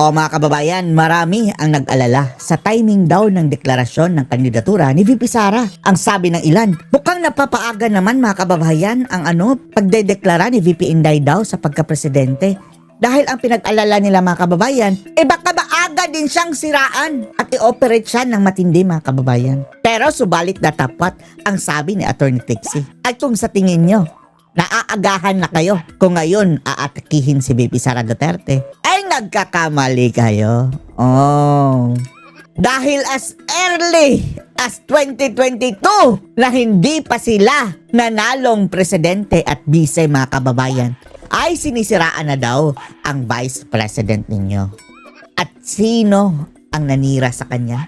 O mga kababayan, marami ang nag-alala sa timing daw ng deklarasyon ng kandidatura ni VP Sara. Ang sabi ng ilan, mukhang napapaaga naman mga kababayan ang pagdedeklara ni VP Inday daw sa pagkapresidente. Dahil ang pinag-alala nila mga kababayan, baka maaga din siyang siraan at i-operate siya ng matindi mga kababayan. Pero subalit na tapat ang sabi ni Atty. Tixie. At kung sa tingin nyo, naaagahan na kayo kung ngayon aatakihin si VP Sara Duterte, ay nagkakamali kayo. Dahil as early as 2022 na hindi pa sila nanalong presidente at bise mga kababayan, ay sinisiraan na daw ang vice president ninyo. At sino ang nanira sa kanya?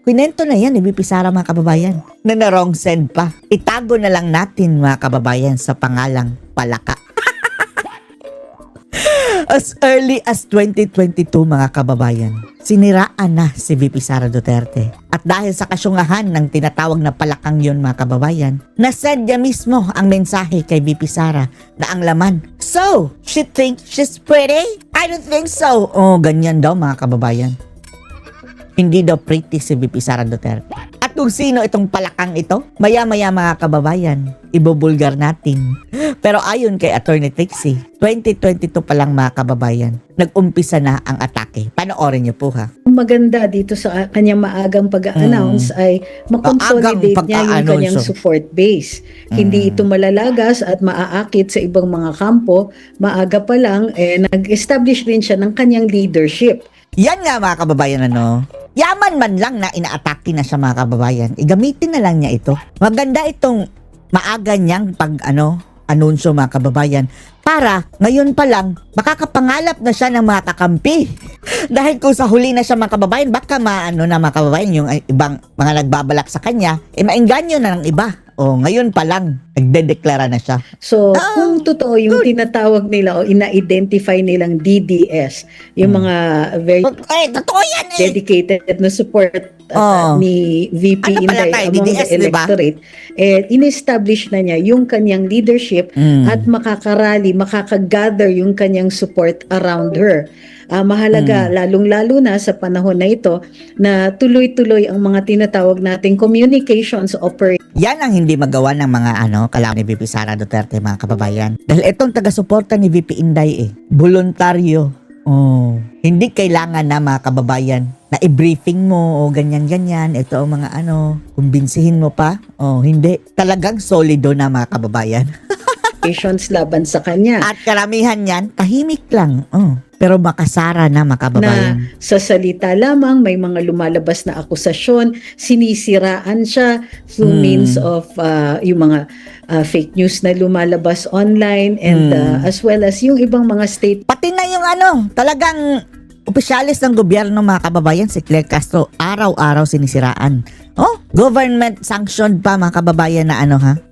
Kwento na yan ni VP Sara mga kababayan na na-wrong send pa. Itago na lang natin mga kababayan sa pangalang Palaka. As early as 2022 mga kababayan, siniraan na si VP Sara Duterte. At dahil sa kasyungahan ng tinatawag na palakang yon mga kababayan, nasend niya mismo ang mensahe kay VP Sara na ang laman, "So, she thinks she's pretty? I don't think so." Ganyan daw mga kababayan. Hindi daw pretty si VP Sara Duterte. At kung sino itong palakang ito, maya-maya mga kababayan, ibubulgar natin. Pero ayon kay Atty. Tixie, 2022 pa lang mga kababayan, nag-umpisa na ang atake. Panoorin niyo po ha. Maganda dito sa kanyang maagang pag-announce ay makonsolidate niya yung kanyang support base. Hindi ito malalagas at maaakit sa ibang mga kampo. Maaga pa lang, nag-establish din siya ng kanyang leadership. Yan nga mga kababayan yaman man lang na inaatake na siya mga kababayan, igamitin na lang niya ito. Maganda itong maaga niyang anunsyo mga kababayan para ngayon pa lang makakapangalap na siya ng mga kakampi. Dahil kung sa huli na siya mga kababayan, baka mga kababayan yung ibang mga nagbabalak sa kanya, maengganyo na ng iba. Ngayon pa lang, nagdedeklara na siya. So, kung totoo yung tinatawag nila o ina-identify nilang DDS, yung mga very totoo yan dedicated na support ni VP Inday among DDS, the electorate, in-establish na niya yung kanyang leadership at makakagather yung kanyang support around her. Mahalaga, lalong-lalo na sa panahon na ito na tuloy-tuloy ang mga tinatawag nating communications operation. Yan ang hindi magawa ng mga kalaban ni VP Sara Duterte mga kababayan. Dahil itong taga-suporta ni VP Inday voluntaryo. Hindi kailangan na mga kababayan na i-briefing mo o ganyan-ganyan. Ito ang mga kumbinsihin mo pa. Hindi. Talagang solido na mga kababayan. Laban sa kanya. At karamihan yan, tahimik lang. Pero makasara na mga kababayan. Na sa salita lamang, may mga lumalabas na akusasyon, sinisiraan siya through means of yung mga fake news na lumalabas online and as well as yung ibang mga state. Pati na yung talagang opisyalis ng gobyerno mga kababayan, si Claire Castro, araw-araw sinisiraan. Government sanctioned pa mga kababayan na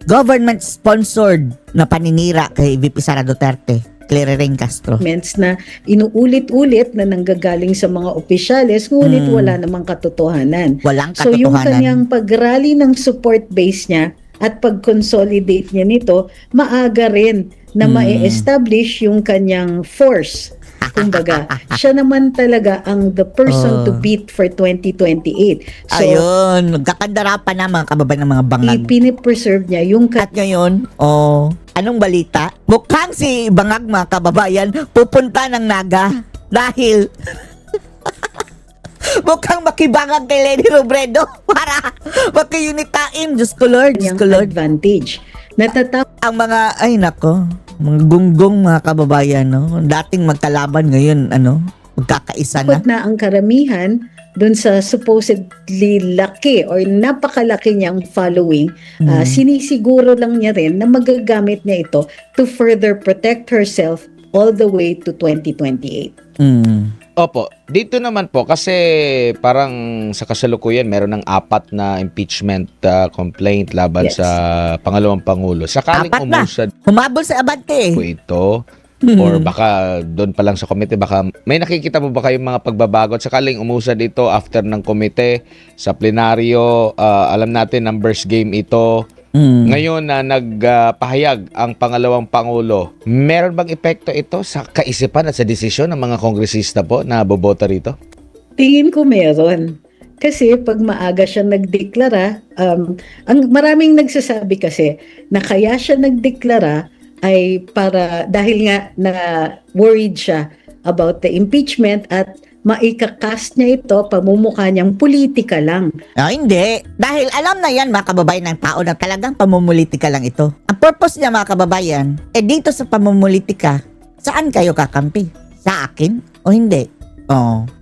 government sponsored na paninira kay VP Sara Duterte, Claire Castro. Na inuulit-ulit na nanggagaling sa mga opisyalis, ngunit wala namang katotohanan. Walang katotohanan. So yung kanyang pag-rally ng support base niya at pag-consolidate niya nito, maaga rin na ma-establish yung kanyang force. Kumbaga, siya naman talaga ang the person to beat for 2028. So, ayun, nagkakandara pa na mga kababayan ng mga bangag. Pinipreserve niya yung At ngayon, anong balita? Mukhang si Bangag mga kababayan pupunta ng Naga dahil mukhang makibangag kay Leni Robredo para makiyunitain. Diyos ko Lord, Diyos ko Lord. Advantage. Ang mga, mga gunggong mga kababayan, dating magkalaban ngayon, magkakaisa na. Na ang karamihan dun sa supposedly laki or napakalaki niyang following, sinisiguro lang niya rin na magagamit niya ito to further protect herself all the way to 2028. Opo, dito naman po kasi parang sa kasalukuyan meron ng 4 na impeachment complaint laban sa pangalawang pangulo. Sakaling umusad humabol sa abante po ito or baka doon pa lang sa komite, baka may nakikita mo ba kayong mga pagbabago at sakaling umusad ito after ng komite sa plenaryo, alam natin numbers game ito. Ngayon na nagpahayag ang pangalawang pangulo, meron bang epekto ito sa kaisipan at sa desisyon ng mga kongresista po na boboto rito? Tingin ko meron. Kasi pag maaga siya nagdeklara, ang maraming nagsasabi kasi na kaya siya nagdeklara ay para dahil nga na worried siya about the impeachment at maikakast niya ito, pamumukha niyang politika lang. Hindi. Dahil alam na yan mga kababayan ng tao na talagang pamumulitika lang ito. Ang purpose niya mga kababayan, dito sa pamumulitika, saan kayo kakampi? Sa akin o hindi?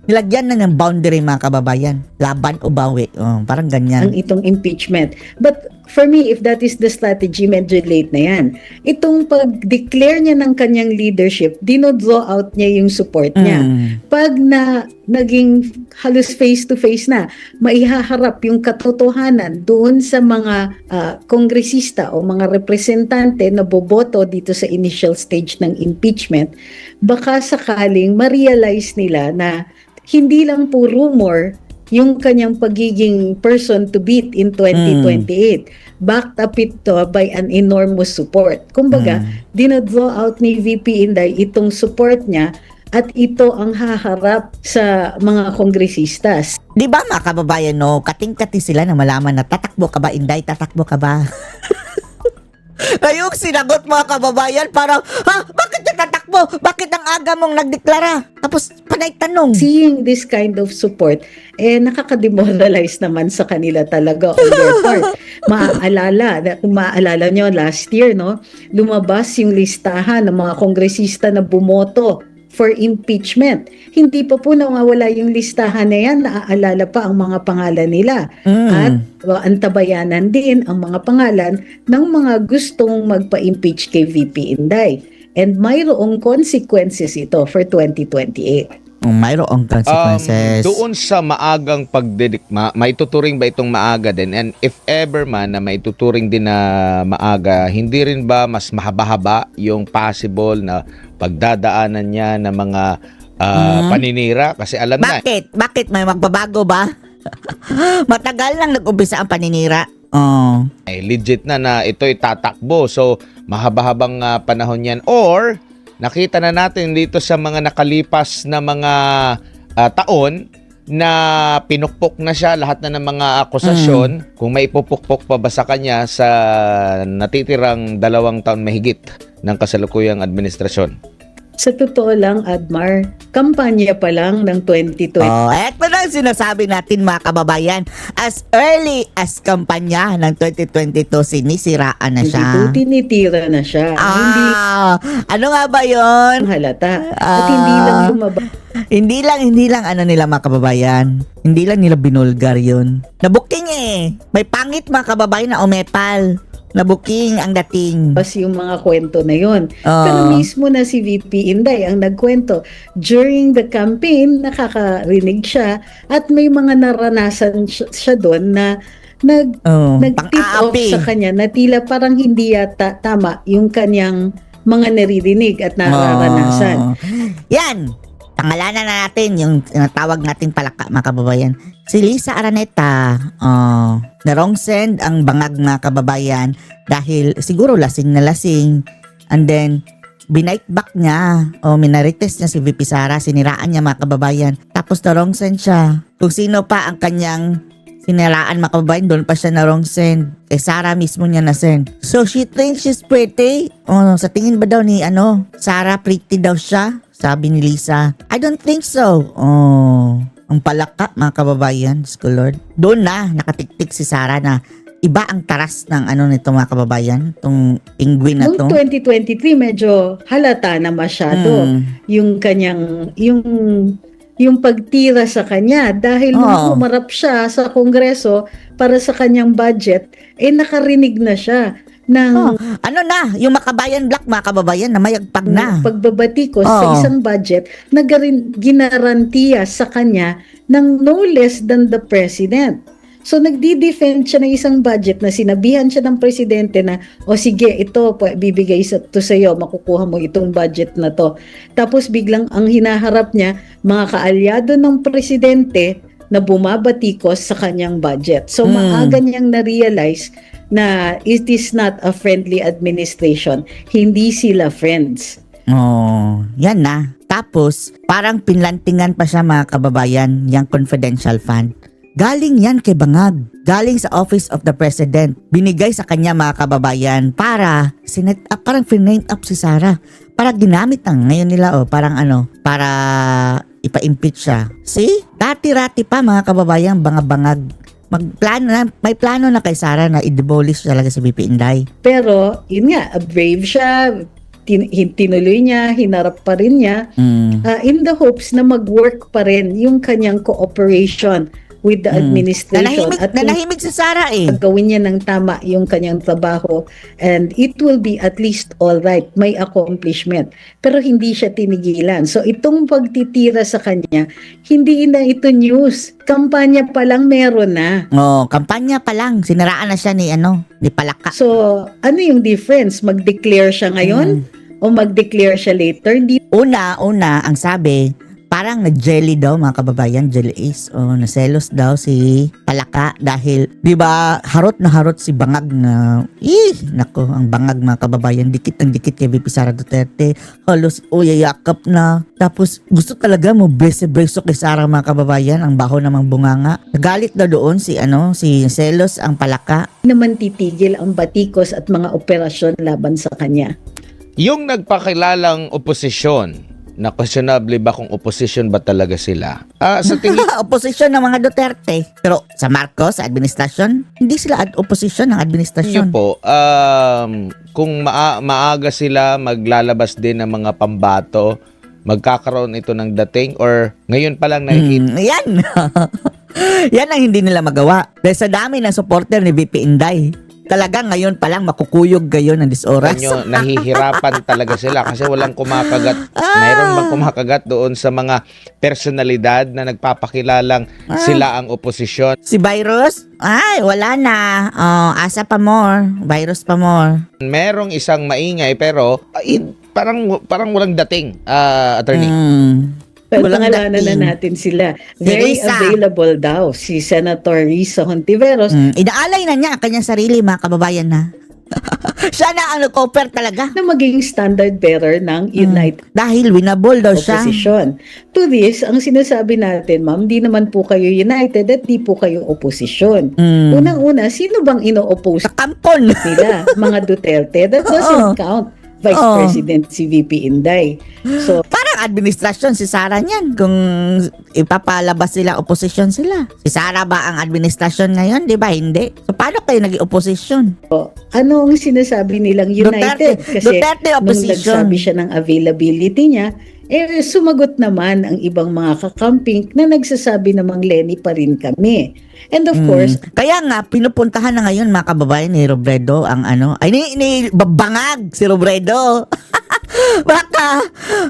Nilagyan na ng boundary mga kababayan. Laban o bawi. Parang ganyan. Ang itong impeachment. But for me, if that is the strategy, medyo late na yan. Itong pag-declare niya ng kanyang leadership, dino-draw out niya yung support niya. Pag naging halos face-to-face na, maihaharap yung katotohanan doon sa mga kongresista o mga representante na boboto dito sa initial stage ng impeachment, baka sakaling ma-realize nila na hindi lang po rumor yung kanyang pagiging person to beat in 2028. Backed up ito by an enormous support. Kumbaga, dinadraw out ni VP Inday itong support niya at ito ang haharap sa mga kongresistas. Di ba mga kababayan, kating-kati sila na malaman na tatakbo ka ba, Inday? Tatakbo ka ba? Ngayong sinagot mga kababayan, parang, bakit ka tatakbo? Bakit ang aga mong nagdeklara? Tapos, panay tanong. Seeing this kind of support, nakaka-demoralize naman sa kanila talaga on their part. Kung maaalala nyo, last year, lumabas yung listahan ng mga kongresista na bumoto for impeachment. Hindi pa po nawawala yung listahan na yan, naaalala pa ang mga pangalan nila. At antabayanan din ang mga pangalan ng mga gustong magpa-impeach kay VP Inday. And mayroong consequences ito for 2028. Mayroong consequences. Doon sa maagang pagdedikma, maituturing ba itong maaga din? And if ever man na maituturing din na maaga, hindi rin ba mas mahaba-haba yung possible na pagdadaanan niya ng mga paninira? Kasi alam na. Bakit? May magbabago ba? Matagal lang nag-umpisa ang paninira. Legit na ito'y tatakbo. So, mahaba-habang panahon yan. Or, nakita na natin dito sa mga nakalipas na mga taon na pinukpok na siya lahat na ng mga akusasyon. Kung may ipupukpok pa ba sa kanya sa natitirang 2 taon mahigit ng kasalukuyang administrasyon. Sa totoo lang, Admar, kampanya pa lang ng 2020. Eto na ang sinasabi natin mga kababayan. As early as kampanya ng 2022, sinisiraan na siya. Hindi po tinitira na siya. Hindi ano nga ba yun? halata. At hindi lang lumabas. Hindi lang ano nila mga kababayan. Hindi lang nila binulgar yun. Nabuking May pangit mga kababayan na umepal. Nabuking ang dating. Yung mga kwento na yun. Pero mismo na si VP Inday ang nagkwento. During the campaign, nakakarinig siya at may mga naranasan siya doon na nag-tip off sa kanya na tila parang hindi yata tama yung kanyang mga naririnig at nararanasan. Yan! Pangalanan na natin yung tawag natin palaka mga kababayan. Si Lisa Araneta, na wrong send ang bangag mga kababayan dahil siguro lasing na lasing. And then, binight back niya o minarites niya si VP Sara, siniraan niya mga kababayan. Tapos na wrong send siya. Kung sino pa ang kanyang siniraan mga kababayan, doon pa siya na wrong send. Sara mismo niya na send. So she thinks she's pretty. Sa tingin ba daw ni Sara pretty daw siya? Sabi ni Lisa. I don't think so. Ang palaka mga kababayan, Diyos ko Lord. Doon na nakatiktik si Sara na iba ang taras ng nito mga kababayan, itong penguin na to. Noong 2023 medyo halata na masyado yung kanyang yung pagtira sa kanya dahil nung humarap siya sa Kongreso para sa kanyang budget, nakarinig na siya ng yung Makabayan Black mga kababayan na mayagpag na. Pagbabatikos sa isang budget na ginarantiya sa kanya ng no less than the president. So nagdi-defend siya ng isang budget na sinabihan siya ng presidente na sige, ito bibigay to sa iyo, makukuha mo itong budget na to. Tapos biglang ang hinaharap niya mga kaalyado ng presidente na bumabatikos sa kanyang budget. So maaga niyang na-realize na it is not a friendly administration. Hindi sila friends. Oh, yan na. Tapos, parang pinlantingan pa siya mga kababayan, yung confidential fund. Galing yan kay Bangag. Galing sa Office of the President. Binigay sa kanya mga kababayan para parang finame up si Sara. Para ginamit ng ngayon nila parang para ipa-impeach siya. See? Dati-rati pa mga kababayan, Bangag. May plano na kay Sara na i-demolish talaga si VP Inday. Pero, yun nga, brave siya, tinuloy niya, hinarap pa rin niya, in the hopes na mag-work pa rin yung kanyang cooperation with the administration. Nanahimik si Sara gawin niya ng tama yung kanyang trabaho and it will be at least all right, may accomplishment. Pero hindi siya tinigilan. So itong pagtitira sa kanya, hindi na ito news. Kampanya pa lang meron na. Kampanya pa lang. Siniraan na siya ni Palaka. So ano yung difference? Mag-declare siya ngayon o mag-declare siya later? Una, ang sabi, parang nag-jelly daw mga kababayan, jelly ace, naselos daw si Palaka dahil, di ba, harot na harot si Bangag na, nako, ang Bangag mga kababayan, dikit kay VP Sara Duterte, halos, yayakap na, tapos gusto talaga mo beso kay Sara mga kababayan, ang baho namang bunganga. Nagalit daw doon si Selos ang Palaka. Naman titigil ang batikos at mga operasyon laban sa kanya. Yung nagpakilalang oposisyon, na questionable ba kung opposition ba talaga sila? Sa tingin Oposisyon ng mga Duterte. Pero sa Marcos, sa administrasyon, hindi sila oposisyon ng niyo administrasyon. po, kung maaga sila maglalabas din ng mga pambato, magkakaroon ito ng dating or ngayon pa lang nakikita? Yan. Yan ang hindi nila magawa. Dahil sa dami ng supporter ni VP Inday, talaga ngayon pa lang makukuyog gayon ng 10 oras. Nahihirapan talaga sila kasi walang kumakagat. Mayroon bang kumakagat doon sa mga personalidad na nagpapakilalang sila ang oposisyon? Si Virus? Ay, wala na. Asa pa more. Virus pa more. Merong isang maingay pero parang walang dating, attorney. Well, Walang pangalanan na dating. natin sila. Very Risa. available daw si Senator Risa Hontiveros Inaalay na niya ang kanyang sarili mga kababayan na. Siya na ang nag-offer talaga. na maging standard bearer ng United Dahil winable daw siya. Opposition. To this, ang sinasabi natin, ma'am, di naman po kayo united at di po kayo opposition. Unang-una, sino bang ino-oppose Kampon. nila? Mga Duterte? That doesn't count. Vice President si VP Inday. So, Parang administrasyon si Sara niyan kung ipapalabas sila, opposition sila. Si Sara ba ang administrasyon ngayon? Di ba? Hindi. So paano kayo naging opposition? ano ang sinasabi nilang united? Duterte nung opposition. nagsabi siya ng availability niya, sumagot naman ang ibang mga kakamping na nagsasabi namang Lenny pa rin kami. And of course, Kaya nga, pinupuntahan na ngayon mga kababayan ni Robredo ang ni Bangag si Robredo.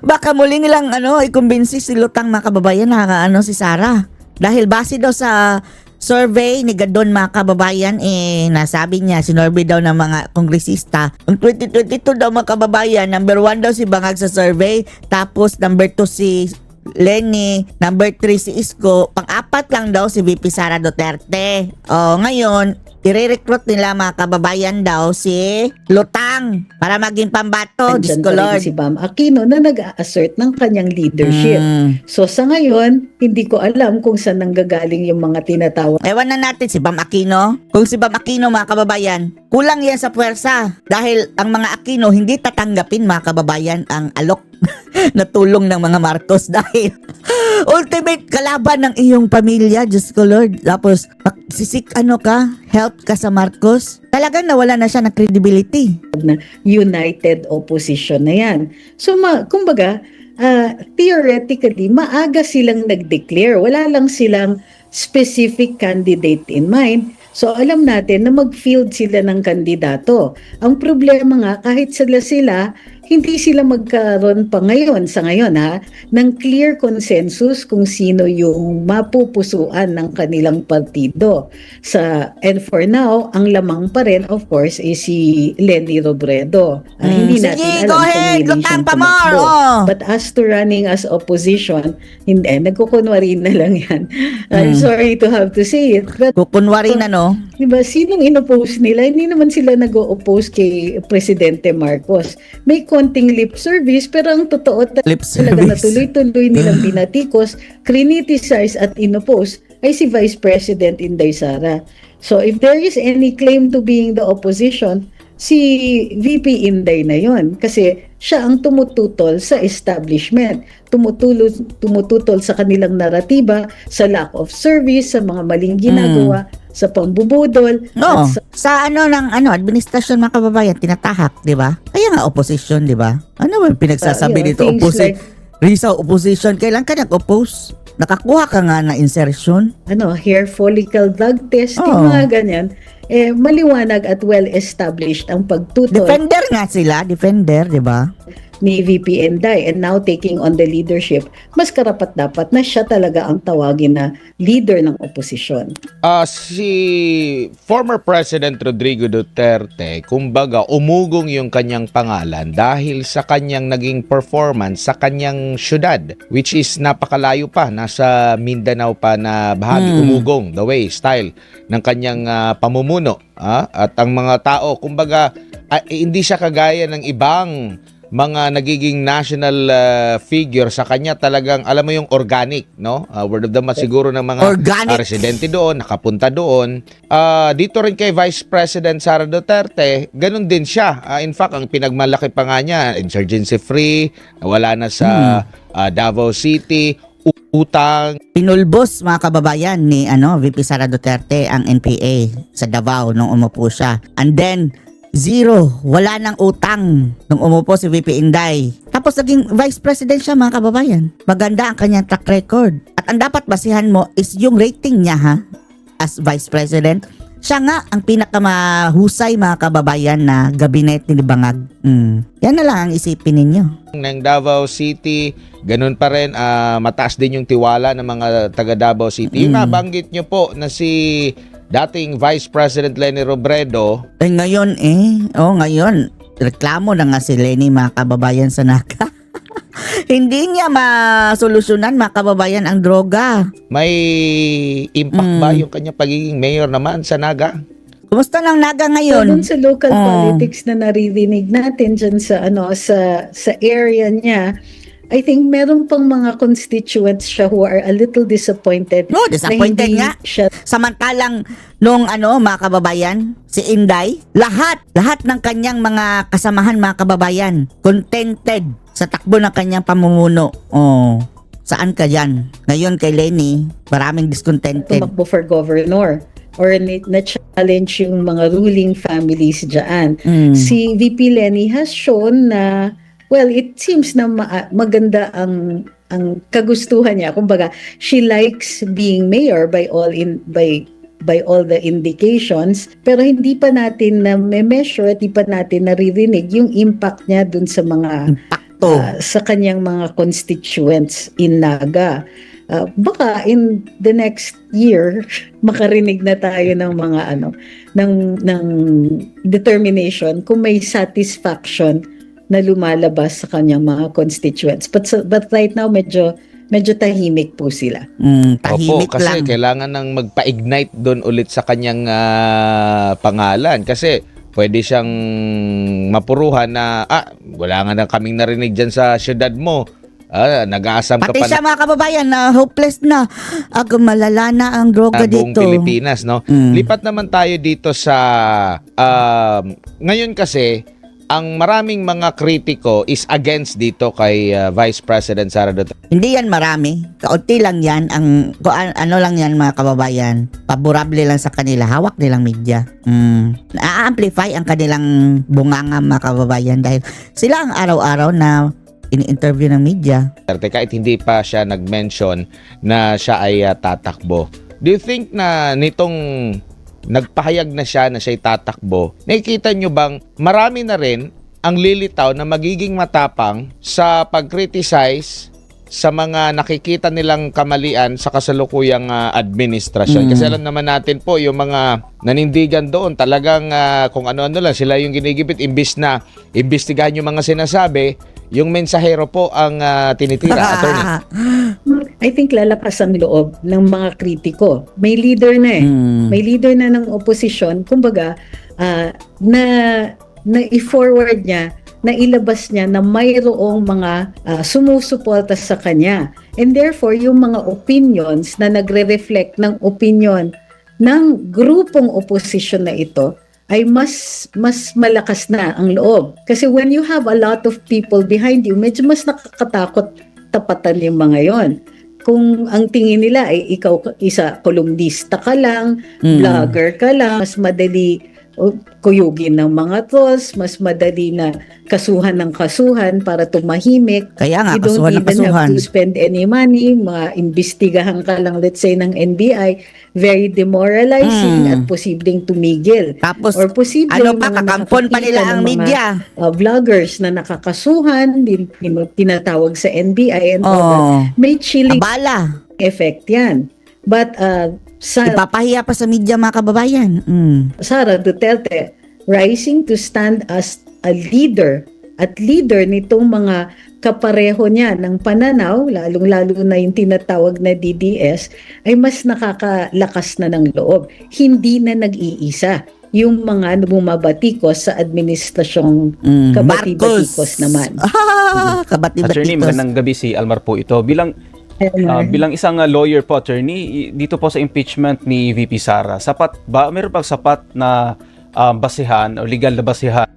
baka muli nilang ikumbinsi si Lutang mga kababayan na si Sara. Dahil base daw sa survey ni Gadon mga kababayan, nasabi niya, sinurvey daw ng mga kongresista. Ang 2022 daw mga kababayan, number 1 daw si Bangag sa survey, tapos number 2 si Lenny, number 3 si Isko, pang-4 lang daw si VP Sara Duterte. Ngayon, i-recruit nila mga kababayan daw si Lutang para maging pambato. Diyos andyan ko pa rin Lord. si Bam Aquino na nag-assert ng kanyang leadership. So sa ngayon, hindi ko alam kung saan nanggagaling yung mga tinatawag Ewan na natin si Bam Aquino. Kung si Bam Aquino mga kababayan, kulang yan sa puwersa. Dahil ang mga Aquino hindi tatanggapin mga kababayan ang alok na tulong ng mga Marcos dahil ultimate kalaban ng iyong pamilya, Diyos ko Lord. Tapos help ka sa Marcos. Talagang nawala na siya ng credibility. na united opposition na yan. So kumbaga, theoretically, maaga silang nag-declare. Wala lang silang specific candidate in mind. So alam natin na mag-field sila ng kandidato. Ang problema nga, kahit sila, hindi sila magkaroon pa ngayon, sa ngayon ng clear consensus kung sino yung mapupusuan ng kanilang partido. And for now, ang lamang pa rin, of course, is si Lenny Robredo. Hindi Sige, natin go alam kung ahead, willing Lutang siyang pa more, tumakbo. But as to running as opposition, hindi, nagkukunwari na lang yan. I'm sorry to have to say it, but Kukunwari na Di ba, sinong inoppose nila? Hindi naman sila nag-o-oppose kay Presidente Marcos. May konting lip service, pero ang totoo Lip talaga na service. tuloy-tuloy nilang binatikos, criticize at inoppose ay si Vice President Inday Sara. So if there is any claim to being the opposition, si VP Inday na yon, kasi siya ang tumututol sa establishment, tumututol sa kanilang naratiba, sa lack of service, sa mga maling ginagawa, sa pambubudol, No, at sa administrasyon mga kababayan, tinatahak, di ba? Kaya nga opposition, di ba? Ano ba yung pinagsasabi dito? things Opposition. Risa, opposition. Kailan ka nag-oppose? Nakakuha ka nga na insertion? hair follicle blood test, Oo. yung mga ganyan, maliwanag at well-established ang pagtutol Defender nga sila, defender, di ba? ni VP Inday, and now taking on the leadership, mas karapat-dapat na siya talaga ang tawagin na leader ng oposisyon. Si former President Rodrigo Duterte, kumbaga, umugong yung kanyang pangalan dahil sa kanyang naging performance sa kanyang syudad, which is napakalayo pa, nasa Mindanao pa na bahagi, umugong the way, style ng kanyang pamumuno. At ang mga tao, kumbaga, hindi siya kagaya ng ibang mga nagiging national figure sa kanya, talagang alam mo yung organic, no? Word of the mouth siguro ng mga Organic. residente doon, nakapunta doon. Dito rin kay Vice President Sara Duterte, ganun din siya. In fact, ang pinagmalaki pa nga niya, insurgency free, wala na sa Davao City, utang. Pinulbos mga kababayan ni VP Sara Duterte ang NPA sa Davao nung umupo siya. And then, zero, wala nang utang nung umupo si VP Inday. Tapos naging Vice President siya mga kababayan. Maganda ang kanyang track record. At ang dapat basihan mo is yung rating niya as Vice President. Siya nga ang pinakamahusay mga kababayan na gabinet ni Bangag. Yan na lang ang isipin ninyo. Ng Davao City, ganun pa rin, mataas din yung tiwala ng mga taga Davao City. Yung nabanggit nyo po na si dating Vice President Leni Robredo. Ngayon ngayon, reklamo na nga si Leni mga kababayan sa Naga. Hindi niya masolusyonan mga kababayan ang droga. May impact ba yung kanya pagiging mayor naman sa Naga? Kumusta ng Naga So, ngayon? dun sa local politics na naririnig natin dyan sa sa area niya, I think meron pang mga constituents siya who are a little disappointed. No, disappointed na nga. hindi siya Samantalang nung mga kababayan, si Inday, lahat ng kanyang mga kasamahan mga kababayan, contented sa takbo ng kanyang pamumuno. Saan ka dyan? Ngayon kay Leni, maraming discontented. tumakbo for governor or na-challenge yung mga ruling families dyan. Si VP Leni has shown na, well, it seems na maganda ang kagustuhan niya. Kumbaga, she likes being mayor by all the indications, pero hindi pa natin na measure at hindi pa natin naririnig yung impact niya dun sa mga Impacto. sa kanyang mga constituents in Naga. Baka in the next year makarinig na tayo ng mga ng determination kung may satisfaction na lumalabas sa kanyang mga constituents. But right now medyo tahimik po sila. Tahimik Opo, kasi lang. kailangan nang magpa-ignite doon ulit sa kanyang pangalan. Kasi pwede siyang mapuruhan na, wala nga na kaming narinig dyan sa syudad mo. Nag-aasam ka Pati pa siya mga kababayan na hopeless na. Malala na ang droga buong dito. Pilipinas, no? Lipat naman tayo dito sa ngayon kasi ang maraming mga kritiko is against dito kay Vice President Sara Duterte. Hindi yan marami. Kaunti lang yan. Ano lang yan mga kababayan. Paborable lang sa kanila. Hawak nilang media. Na-amplify ang kanilang bunganga mga kababayan dahil sila ang araw-araw na ini-interview ng media. Kahit hindi pa siya nag-mention na siya ay tatakbo. Do you think na nitong nagpahayag na siya'y tatakbo, nakikita nyo bang marami na rin ang lilitaw na magiging matapang sa pag-criticize sa mga nakikita nilang kamalian sa kasalukuyang administrasyon? Kasi alam naman natin po, yung mga nanindigan doon, talagang kung ano-ano lang, sila yung ginigipit, imbis na imbestigahan yung mga sinasabi, yung mensahero po ang tinitira, attorney. I think lalakas ang loob ng mga kritiko. May leader na May leader na ng oposisyon. Kumbaga, na i-forward niya, na ilabas niya na mayroong mga sumusuporta sa kanya. And therefore, yung mga opinions na nagre-reflect ng opinion ng grupong opposition na ito ay mas malakas na ang loob. Kasi when you have a lot of people behind you, medyo mas nakakatakot tapatan yung mga yon. Kung ang tingin nila ay ikaw kolumnista ka lang, vlogger ka lang, mas madali kuyugin ng mga trolls, mas madali na kasuhan ng kasuhan para tumahimik. Kaya nga, You don't kasuhan ng even kasuhan. have to spend any money. Imbestigahan ka lang, let's say, ng NBI, very demoralizing at posibleng tumigil. Tapos, Or posibleng ano pa, mga kakampon pa nila nakakita ang ng mga, media. Vloggers na nakakasuhan, tinatawag sa NBI and all that. May chilling Abala. effect yan. But Ipapahiya pa sa media, mga kababayan. Sara Duterte rising to stand as a leader at leader nitong mga kapareho niya ng pananaw, lalong-lalo na yung tinatawag na DDS, ay mas nakakalakas na ng loob. Hindi na nag-iisa yung mga bumabatikos sa administrasyong kabati-batikos naman. Kabati-batikos. Attorney, magandang gabi, si Almar po ito. Bilang isang lawyer po, attorney, dito po sa impeachment ni VP Sara, meron bang sapat na basihan o legal na basihan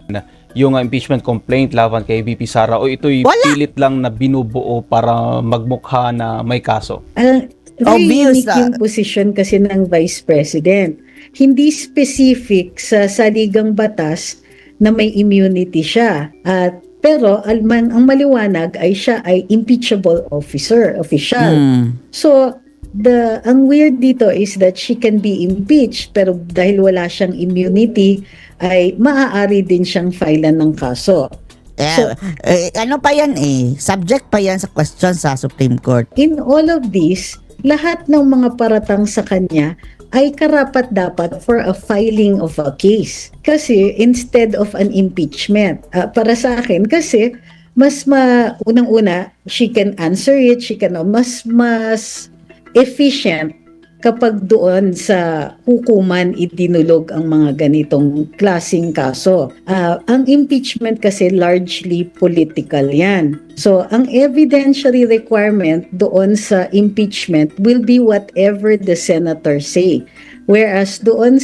yung impeachment complaint laban kay VP Sara o ito'y pilit lang na binubuo para magmukha na may kaso? Very Obvious unique yung position kasi ng Vice President. Hindi specific sa saligang batas na may immunity siya. Pero ang maliwanag ay siya ay impeachable official. So, ang weird dito is that she can be impeached pero dahil wala siyang immunity ay maaari din siyang filean ng kaso. Ano pa yan subject pa yan sa question sa Supreme Court. In all of this, lahat ng mga paratang sa kanya ay karapat-dapat for a filing of a case. Kasi instead of an impeachment, para sa akin, kasi unang-una, she can answer it, mas efficient kapag doon sa hukuman idinulog ang mga ganitong klaseng kaso. Ang impeachment kasi largely political yan. So, ang evidentiary requirement doon sa impeachment will be whatever the senator say. Whereas doon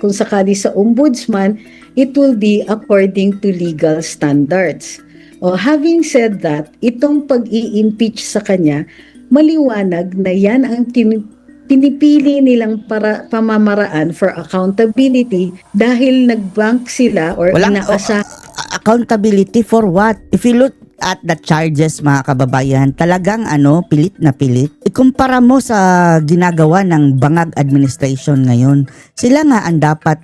kung sakali sa ombudsman, it will be according to legal standards. Having said that, itong pag-i-impeach sa kanya, maliwanag na yan ang pinipili nilang pamamaraan for accountability dahil nag-bank sila or inaasa. Accountability for what? If you look at the charges, mga kababayan, talagang pilit na pilit. Ikumpara mo sa ginagawa ng Bangag administration ngayon. Sila nga ang dapat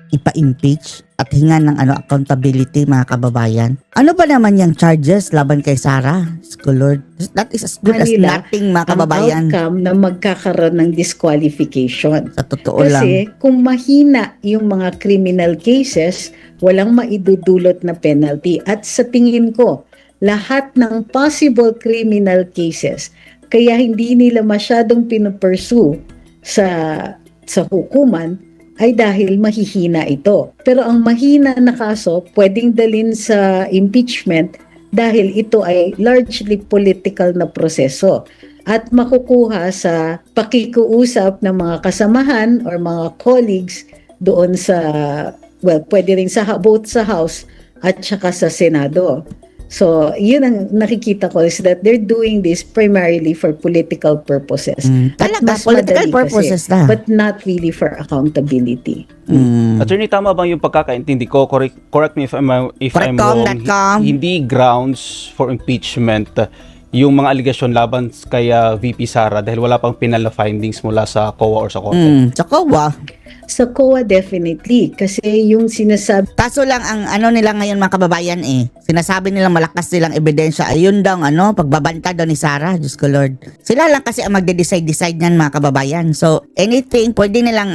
ipa-impeach at hinga ng accountability, mga kababayan. Ano ba naman yung charges laban kay Sara? Lord, that is as good as nothing, mga kababayan. Ang outcome na magkakaroon ng disqualification. Sa totoo lang. Kasi kung mahina yung mga criminal cases, walang maidudulot na penalty. At sa tingin ko, lahat ng possible criminal cases, kaya hindi nila masyadong pinupursue sa hukuman, ay dahil mahihina ito. Pero ang mahina na kaso, pwedeng dalhin sa impeachment dahil ito ay largely political na proseso at makukuha sa pakikuusap ng mga kasamahan or mga colleagues doon pwede rin both sa House at saka sa Senado. So, yun ang nakikita ko is that they're doing this primarily for political purposes. Talaga, mas political madali purposes kasi, na. but not really for accountability. Attorney, tama bang yung pagkakaintindi ko? Correct me if I'm wrong. Hindi grounds for impeachment yung mga allegation laban kay VP Sara dahil wala pang penal na findings mula sa COA or sa korte. Sa COA. Sa COA definitely kasi yung sinasabi Kaso lang ang nila ngayon, mga kababayan sinasabi nilang malakas silang ebidensya. Ayun daw pagbabanta daw ni Sara. Diyos ko Lord. Sila lang kasi ang magde-decide niyan, mga kababayan. So anything pwede nilang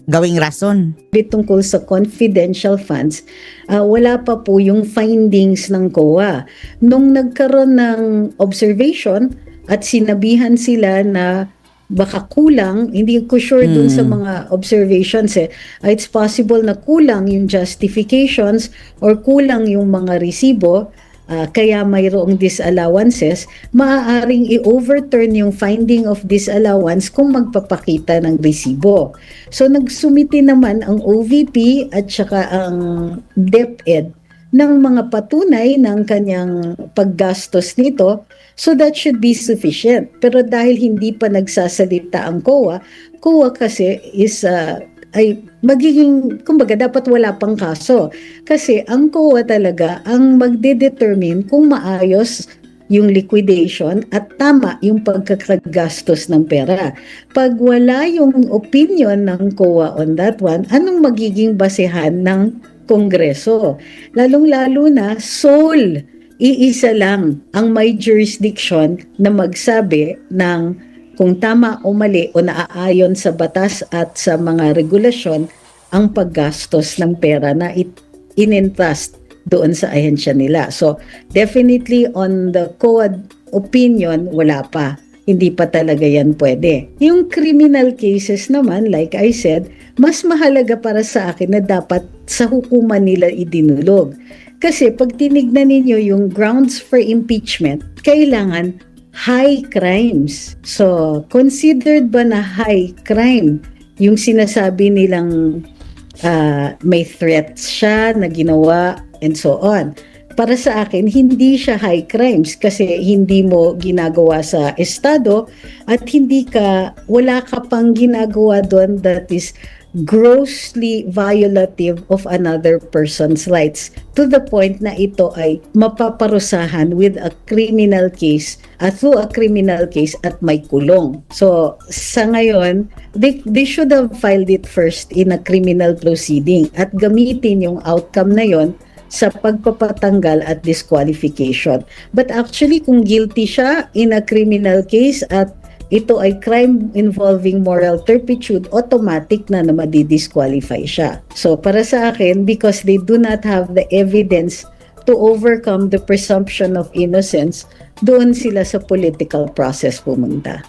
gawing rason. tungkol sa confidential funds, wala pa po yung findings ng COA. Nung nagkaroon ng observation at sinabihan sila na baka kulang, hindi ko sure dun sa mga observations it's possible na kulang yung justifications or kulang yung mga resibo, kaya mayroong disallowances, maaaring i-overturn yung finding of disallowance kung magpapakita ng resibo. So nagsumiti naman ang OVP at saka ang DepEd ng mga patunay ng kanyang paggastos nito, so that should be sufficient. Pero dahil hindi pa nagsasalita ang COA kasi is ay magiging, kumbaga dapat wala pang kaso. Kasi ang COA talaga ang magdedetermine kung maayos yung liquidation at tama yung pagkakagastos ng pera. Pag wala yung opinion ng COA on that one, anong magiging basehan ng Kongreso? Lalong-lalo na sole, iisa lang ang may jurisdiction na magsabi ng kung tama o mali o naaayon sa batas at sa mga regulasyon ang paggastos ng pera na in-entrust doon sa ahensya nila. So, definitely on the COA opinion, wala pa. Hindi pa talaga yan pwede. Yung criminal cases naman, like I said, mas mahalaga para sa akin na dapat sa hukuman nila idinulog. Kasi pag tinignan ninyo yung grounds for impeachment, kailangan high crimes. So, considered ba na high crime yung sinasabi nilang may threats siya na ginawa and so on? Para sa akin, hindi siya high crimes kasi hindi mo ginagawa sa estado at wala ka pang ginagawa doon that is grossly violative of another person's rights to the point na ito ay mapaparusahan with a criminal case through a criminal case at may kulong. So sa ngayon, they should have filed it first in a criminal proceeding at gamitin yung outcome na yon sa pagpapatanggal at disqualification. But actually, kung guilty siya in a criminal case at ito ay crime involving moral turpitude, automatic na madi-disqualify siya. So para sa akin, because they do not have the evidence to overcome the presumption of innocence, doon sila sa political process pumunta.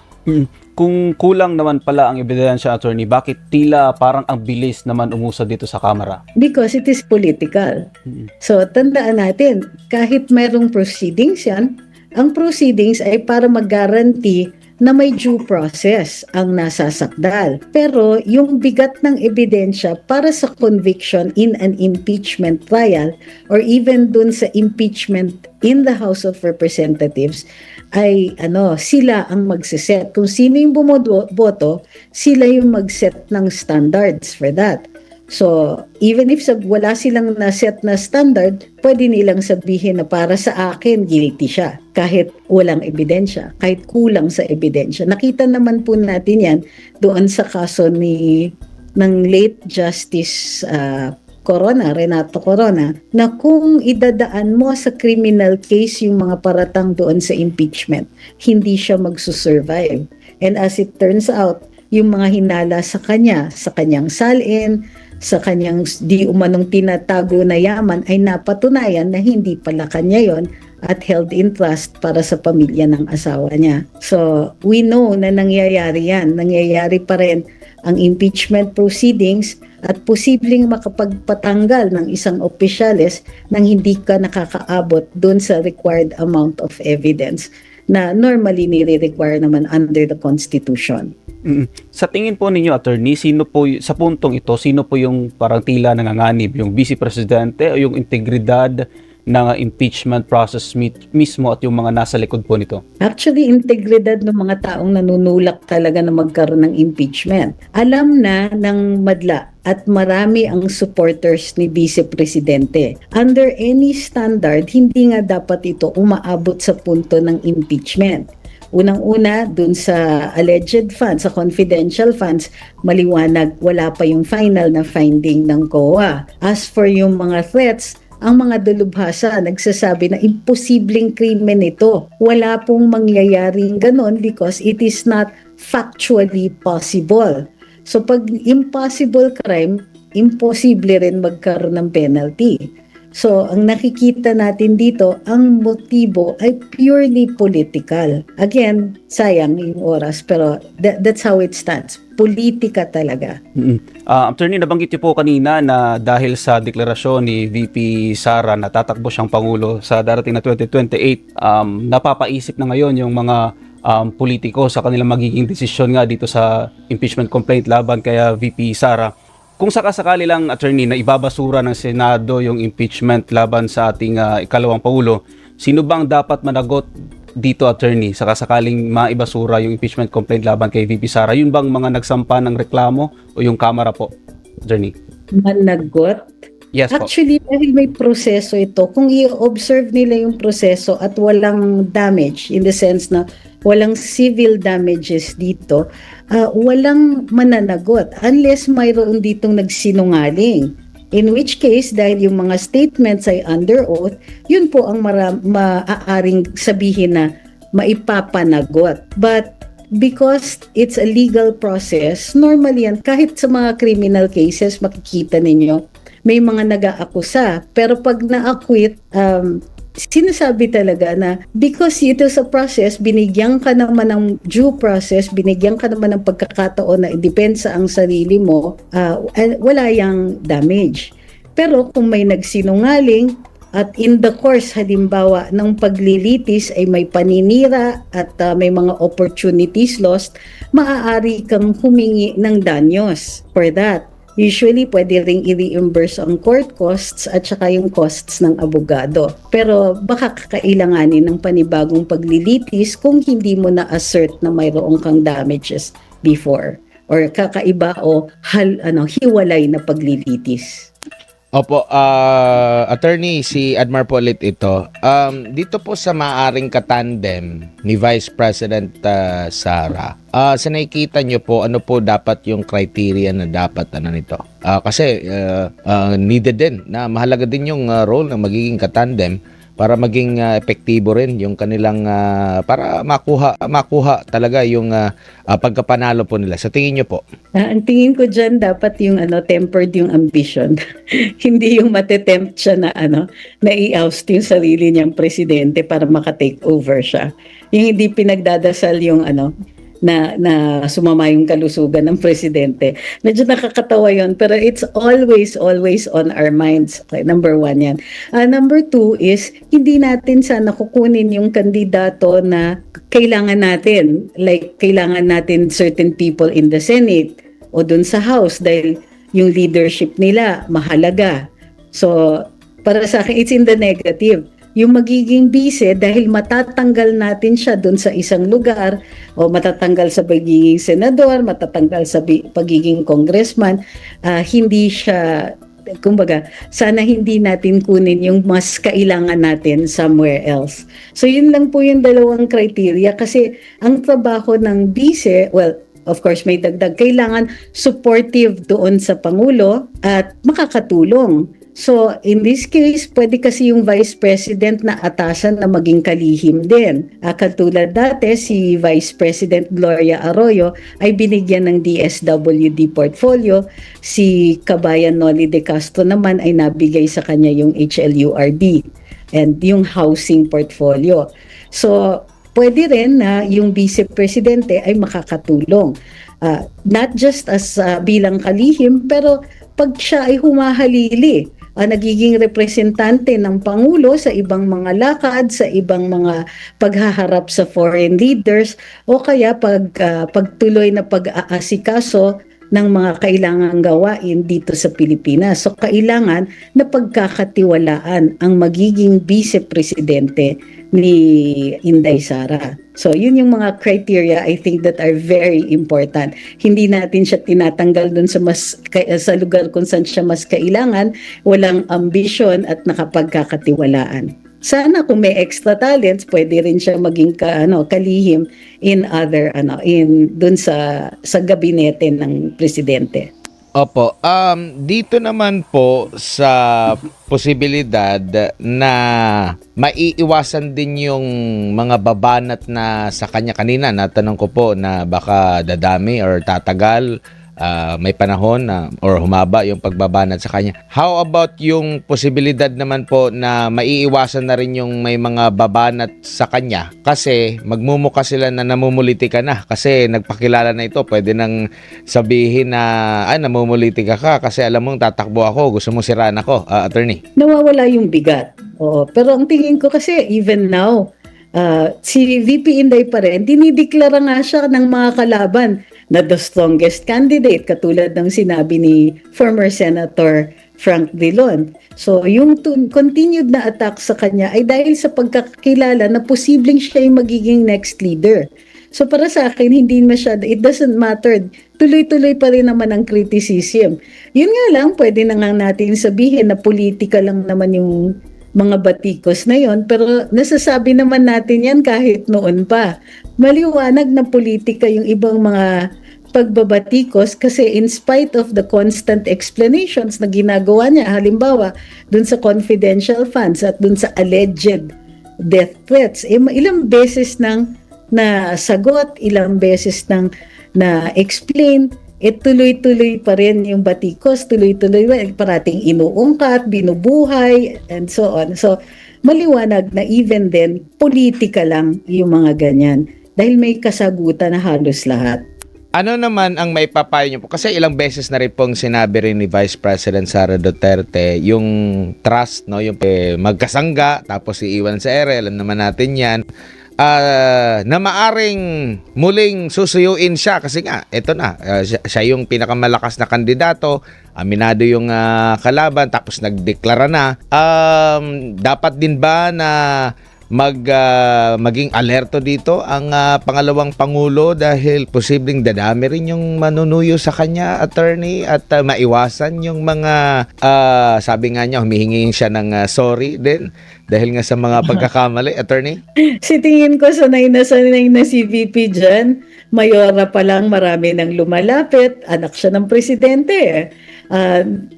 Kung kulang naman pala ang ebidensya, attorney, bakit tila parang ang bilis naman umusad dito sa Kamara? Because it is political. So tandaan natin, kahit mayroong proceedings yan, ang proceedings ay para mag-guarantee na may due process ang nasasakdal. Pero yung bigat ng ebidensya para sa conviction in an impeachment trial or even dun sa impeachment in the House of Representatives ay sila ang magsiset. Kung sino yung bumoboto, sila yung magset ng standards for that. So, even if wala silang naset na standard, pwede nilang sabihin na para sa akin, guilty siya. Kahit walang ebidensya, kahit kulang sa ebidensya. Nakita naman po natin yan doon sa kaso ng late Justice Renato Corona, na kung idadaan mo sa criminal case yung mga paratang doon sa impeachment, hindi siya magsusurvive. And as it turns out, yung mga hinala sa kanyang salin, sa kanyang di umanong tinatago na yaman ay napatunayan na hindi pala kanya yon at held in trust para sa pamilya ng asawa niya. So, we know na nangyayari yan. Nangyayari pa rin ang impeachment proceedings at posibleng makapagpatanggal ng isang opisyales nang hindi ka nakakaabot dun sa required amount of evidence na normally nire-require naman under the Constitution. Sa tingin po ninyo, attorney, sino po sa puntong ito, sino po yung parang tila nanganganib, yung Vice Presidente o yung integridad ng impeachment process mismo at yung mga nasa likod po nito? Actually, integridad ng mga taong nanunulak talaga na magkaroon ng impeachment. Alam na ng madla at marami ang supporters ni Vice Presidente. Under any standard, hindi nga dapat ito umaabot sa punto ng impeachment. Unang-una, dun sa alleged funds, sa confidential funds, maliwanag, wala pa yung final na finding ng COA. As for yung mga threats, ang mga dalubhasa nagsasabi na imposibleng krimen ito. Wala pong mangyayaring ganon because it is not factually possible. So pag impossible crime, imposible rin magkaroon ng penalty. So, ang nakikita natin dito, ang motibo ay purely political. Again, sayang yung oras, pero that's how it stands. Politika talaga. Attorney, nabanggit niyo po kanina na dahil sa deklarasyon ni VP Sara na tatakbo siyang Pangulo sa darating na 2028, napapaisip na ngayon yung mga politiko sa kanilang magiging desisyon nga dito sa impeachment complaint laban kaya VP Sara. Kung sakasakali lang, attorney, na ibabasura ng Senado yung impeachment laban sa ating ikalawang Pangulo, sino bang dapat managot dito, attorney, sakasakaling maibasura yung impeachment complaint laban kay VP Sara? Yun bang mga nagsampa ng reklamo o yung Kamara po, attorney? Managot? Yes po. Actually, dahil may proseso ito, kung i-observe nila yung proseso at walang damage, in the sense na walang civil damages dito, walang mananagot unless mayroon ditong nagsinungaling. In which case, dahil yung mga statements ay under oath, yun po ang maaaring sabihin na maipapanagot. But because it's a legal process, normally yan, kahit sa mga criminal cases, makikita ninyo, may mga nag-aakusa. Pero pag na-acquit, sinasabi talaga na because ito sa process, binigyan ka naman ng due process, binigyan ka naman ng pagkakataon na idepensa ang sarili mo, wala yang damage. Pero kung may nagsinungaling at in the course halimbawa ng paglilitis ay may paninira at may mga opportunities lost, maaari kang humingi ng danyos for that. Usually, pwede ring i-reimburse ang court costs at saka yung costs ng abogado. Pero baka kakailanganin ng panibagong paglilitis kung hindi mo na-assert na mayroong kang damages before. Or kakaiba o hiwalay na paglilitis. Opo, attorney, si Admar po ulit ito. Dito po sa maaring katandem ni Vice President Sara, sa nakikita nyo po, ano po dapat yung criteria na dapat nito? Kasi needed din, na mahalaga din yung role ng magiging katandem para maging epektibo rin yung kanilang para makuha talaga yung pagkapanalo po nila. Sa tingin nyo po? Ang tingin ko dyan dapat yung tempered yung ambition. Hindi yung matetempt siya na na i-oust yung sarili niyang presidente para maka-take over siya. Yung hindi pinagdadasal yung na sumama yung kalusugan ng presidente. Medyo nakakatawa yun, pero it's always on our minds. Okay, number 1 yan. Number 2 is, hindi natin sana kukunin yung kandidato na kailangan natin. Like, kailangan natin certain people in the Senate o dun sa House dahil yung leadership nila mahalaga. So, para sa akin, it's in the negative. Yung magiging bise dahil matatanggal natin siya doon sa isang lugar o matatanggal sa pagiging senador, matatanggal sa pagiging congressman, hindi siya, kumbaga, sana hindi natin kunin yung mas kailangan natin somewhere else. So yun lang po yung dalawang criteria kasi ang trabaho ng bise, well, of course, may dagdag. Kailangan supportive doon sa Pangulo at makakatulong. So, in this case, pwede kasi yung Vice President na atasan na maging kalihim din. Katulad dati, si Vice President Gloria Arroyo ay binigyan ng DSWD portfolio. Si Kabayan Noli de Castro naman ay nabigay sa kanya yung HLURD and yung housing portfolio. So, pwede rin na yung Vice Presidente ay makakatulong. Not just as bilang kalihim, pero pag siya ay humahalili, nagiging representante ng Pangulo sa ibang mga lakad, sa ibang mga paghaharap sa foreign leaders, o kaya pagtuloy na pag-aasikaso ng mga kailangang gawain dito sa Pilipinas. So kailangan na pagkakatiwalaan ang magiging vice-presidente ni Inday Sara. So yun yung mga criteria I think that are very important. Hindi natin siya tinatanggal dun sa sa lugar kung saan siya mas kailangan, walang ambition at nakapagkakatiwalaan. Sana kung may extra talents, pwede rin siya maging kalihim in other dun sa gabinete ng presidente. Opo, dito naman po sa posibilidad na maiiwasan din yung mga babanat na sa kanya kanina, natanong ko po na baka dadami or tatagal may panahon na or humaba yung pagbabanat sa kanya. How about yung posibilidad naman po na maiiwasan na rin yung may mga babanat sa kanya kasi magmumuka sila na namumuliti ka na kasi nagpakilala na ito, pwede nang sabihin na namumuliti ka kasi alam mong tatakbo ako, gusto mong siraan ako, attorney. Nawawala yung bigat. Oo. Pero ang tingin ko kasi even now, si VP Inday pa rin, dinideklara nga siya ng mga kalaban na the strongest candidate, katulad ng sinabi ni former Senator Frank Drilon. So yung continued na attack sa kanya ay dahil sa pagkakilala na posibleng siya yung magiging next leader. So para sa akin, hindi masyado, it doesn't matter. Tuloy-tuloy pa rin naman ang criticism. Yun nga lang, pwede na nga natin sabihin na politika lang naman yung mga batikos na yon, pero nasasabi naman natin yan kahit noon pa. Maliwanag na politika yung ibang mga pagbabatikos kasi in spite of the constant explanations na ginagawa niya, halimbawa dun sa confidential funds at dun sa alleged death threats, ilang beses nang nasagot, ilang beses nang na-explain, tuloy-tuloy pa rin yung batikos, tuloy-tuloy, parating inuungkat, binubuhay, and so on. So, maliwanag na even then, politika lang yung mga ganyan. Dahil may kasagutan na halos lahat. Ano naman ang may papayo niyo po? Kasi ilang beses na rin pong sinabi rin ni Vice President Sara Duterte yung trust, no, yung magkasangga, tapos iiwan sa ere, alam naman natin yan. Na maaring muling susuyuin siya kasi nga, eto na, siya yung pinakamalakas na kandidato, aminado yung kalaban, tapos nagdeklara na. Dapat din ba na maging alerto dito ang pangalawang pangulo dahil posibleng dadami rin yung manunuyo sa kanya, attorney, at maiwasan yung mga sabi nga niya, humihingi siya ng sorry din dahil nga sa mga pagkakamali, attorney? Si tingin ko sanay na si VP dyan. Mayora pa lang, marami nang lumalapit. Anak siya ng presidente.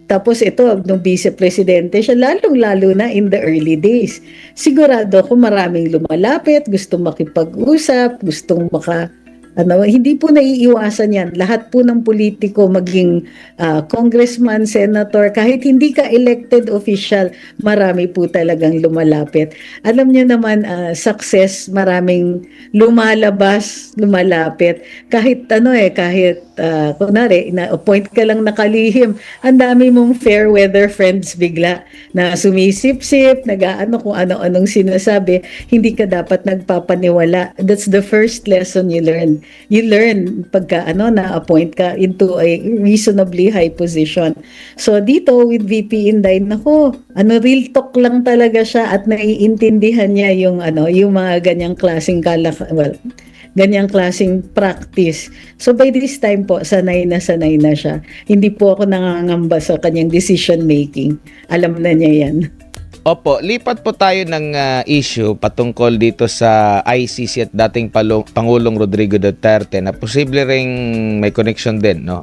Tapos ito, nung vice-presidente siya, lalong-lalo na in the early days. Sigurado ko maraming lumalapit, gustong makipag-usap, gustong hindi po naiiwasan yan. Lahat po ng politiko, maging congressman, senator, kahit hindi ka elected official, marami po talagang lumalapit. Alam niyo naman, success, maraming lumalapit. Kahit kunwari, na-appoint ka lang nakalihim, ang dami mong fair weather friends bigla na sumisip-sip, kung ano-anong sinasabi, hindi ka dapat nagpapaniwala. That's the first lesson you learn. You learn pagka na-appoint ka into a reasonably high position. So dito with VP Inday, real talk lang talaga siya at naiintindihan niya yung mga ganyang klaseng ganyang klaseng practice. So by this time po, sanay na siya. Hindi po ako nangangamba sa kanyang decision making. Alam na niya yan. Opo, lipat po tayo ng issue patungkol dito sa ICC at dating Pangulong Rodrigo Duterte na posible ring may connection din, no,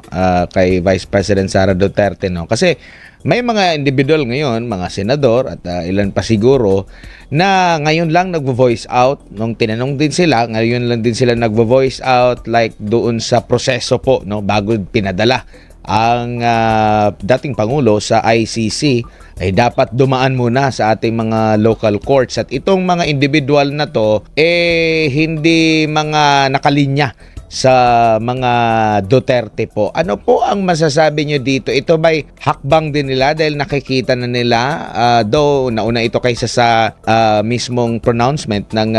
kay Vice President Sara Duterte, no. Kasi may mga individual ngayon, mga senador at ilan pa siguro na ngayon lang nagvo-voice out. Nung tinanong din sila, ngayon lang din sila nagvo-voice out like doon sa proseso po, no, bago pinadala ang dating Pangulo sa ICC ay dapat dumaan muna sa ating mga local courts. At itong mga individual na to, hindi mga nakalinya sa mga Duterte po. Ano po ang masasabi nyo dito? Ito ba'y hakbang din nila dahil nakikita na nila, though nauna ito kaysa sa mismong pronouncement ng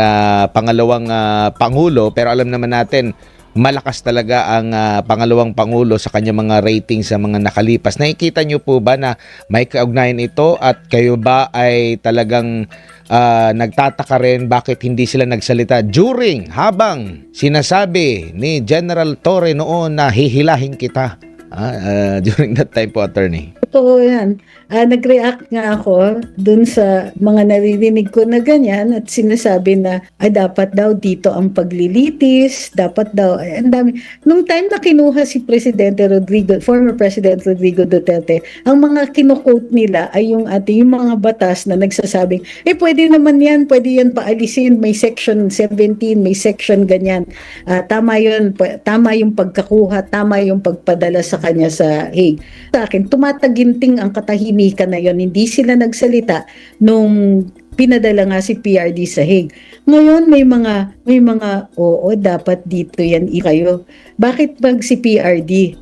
pangalawang Pangulo, pero alam naman natin, malakas talaga ang pangalawang Pangulo sa kanyang mga ratings sa mga nakalipas. Nakikita nyo po ba na may kaugnayan ito at kayo ba ay talagang nagtataka rin bakit hindi sila nagsalita habang sinasabi ni General Torre noon na hihilahin kita during that time po, attorney? totoo yan. Nag-react nga ako dun sa mga naririnig ko na ganyan at sinasabi na dapat daw dito ang paglilitis, dapat daw, ang dami. Nung time na kinuha si former President Rodrigo Duterte, ang mga kinukote nila ay yung mga batas na nagsasabing, pwede naman yan, pwede yan paalisin, may section 17, may section ganyan. Tama yun, tama yung pagkakuha, tama yung pagpadala sa kanya sa Hague. Sa akin, tumataginting ang katahimikan na yon. Hindi sila nagsalita nung pinadala nga si PRD sa Hague. Ngayon may mga oo, dapat dito yan kayo. Bakit pag si PRD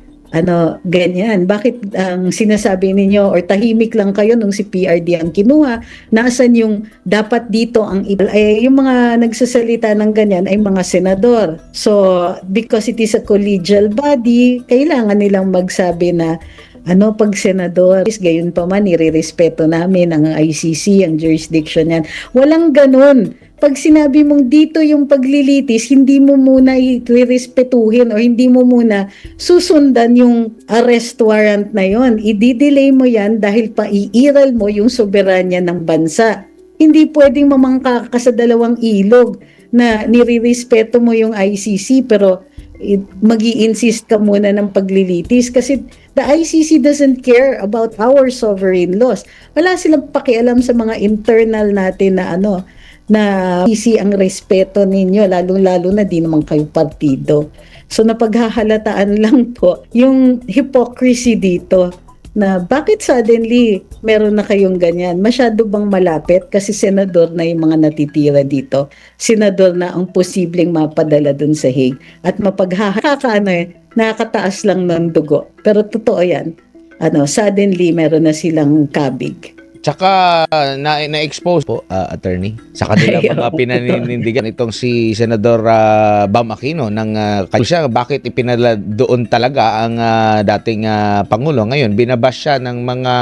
ganyan? Bakit ang sinasabi ninyo or tahimik lang kayo nung si PRD ang kinuha? Nasaan yung dapat dito ang yung mga nagsasalita ng ganyan ay mga senador. So, because it is a collegial body, kailangan nilang magsabi na pag senador, gayon pa man, irerespeto namin ang ICC, ang jurisdiction yan. Walang ganun. Pag sinabi mong dito yung paglilitis, hindi mo muna i-respetuhin o hindi mo muna susundan yung arrest warrant na yon. I-delay mo yan dahil paiiral mo yung soberanya ng bansa. Hindi pwedeng mamangka ka sa dalawang ilog na nire-respeto mo yung ICC pero mag-i-insist ka muna ng paglilitis kasi the ICC doesn't care about our sovereign laws. Wala silang pakialam sa mga internal natin na ICC ang respeto ninyo, lalo na di naman kayo partido. So napaghahalataan lang po yung hypocrisy dito na bakit suddenly meron na kayong ganyan? Masyado bang malapit? Kasi senador na yung mga natitira dito. Senador na ang posibleng mapadala dun sa Hague. At nakakataas lang ng dugo. Pero totoo yan. Suddenly meron na silang kabig. Tsaka na-expose po, attorney, sa kanila mga pinaninindigan itong si Senador Bam Aquino ng siya, bakit ipinala doon talaga ang dating Pangulo. Ngayon, binabash siya ng mga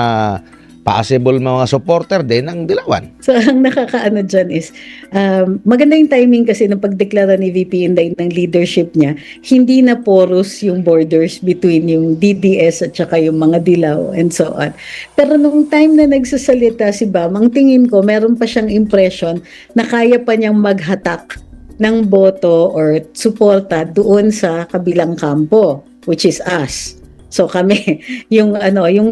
possible mga supporter din ng Dilawan. So, ang nakakaano dyan is, maganda yung timing kasi ng pagdeklara ni VP Inday ng leadership niya, hindi na porous yung borders between yung DDS at saka yung mga Dilaw and so on. Pero nung time na nagsasalita si Bam, ang tingin ko, meron pa siyang impression na kaya pa niyang maghatak ng boto or suporta doon sa kabilang kampo, which is us. So kami, yung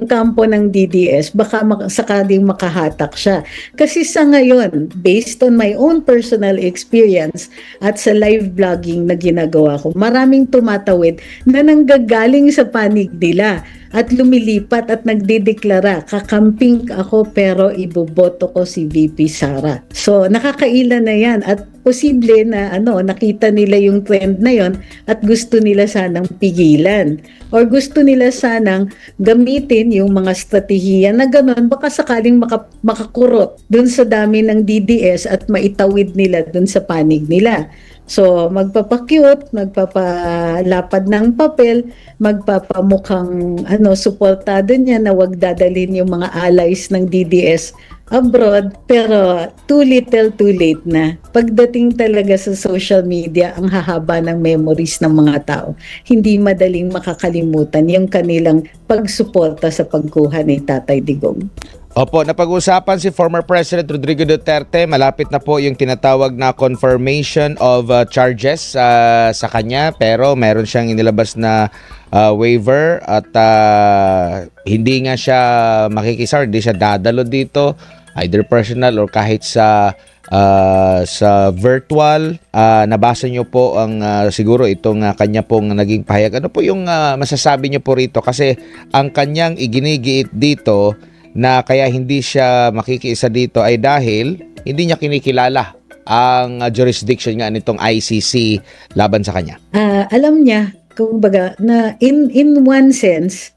kampo ng DDS, baka sakaling makahatak siya. Kasi sa ngayon, based on my own personal experience at sa live vlogging na ginagawa ko, maraming tumatawid na nanggagaling sa panig nila at lumilipat at nagdedeklara, kakamping ako pero iboboto ko si VP Sara. So nakakaila na yan at posible na nakita nila yung trend na yon at gusto nila sanang pigilan or gusto nila sanang gamitin yung mga strategiya na gano'n baka sakaling makakurot dun sa dami ng DDS at maitawid nila dun sa panig nila. So, magpapakute, magpapalapad ng papel, magpapamukhang suportado niya na wag dadalhin yung mga allies ng DDS abroad, pero too little, too late na. Pagdating talaga sa social media, ang hahaba ng memories ng mga tao. Hindi madaling makakalimutan yung kanilang pagsuporta sa pagkuha ni Tatay Digong. Opo, napag-usapan si former President Rodrigo Duterte. Malapit na po yung tinatawag na confirmation of charges sa kanya. Pero meron siyang inilabas na waiver at hindi nga siya makikisar, hindi siya dadalo dito, either personal or kahit sa virtual. Nabasa nyo po ang siguro itong kanya pong naging pahayag. Ano po yung masasabi nyo po rito? Kasi ang kanyang iginigiit dito na kaya hindi siya makikiisa dito ay dahil hindi niya kinikilala ang jurisdiction nga nitong ICC laban sa kanya. Alam niya, kumbaga, na in one sense,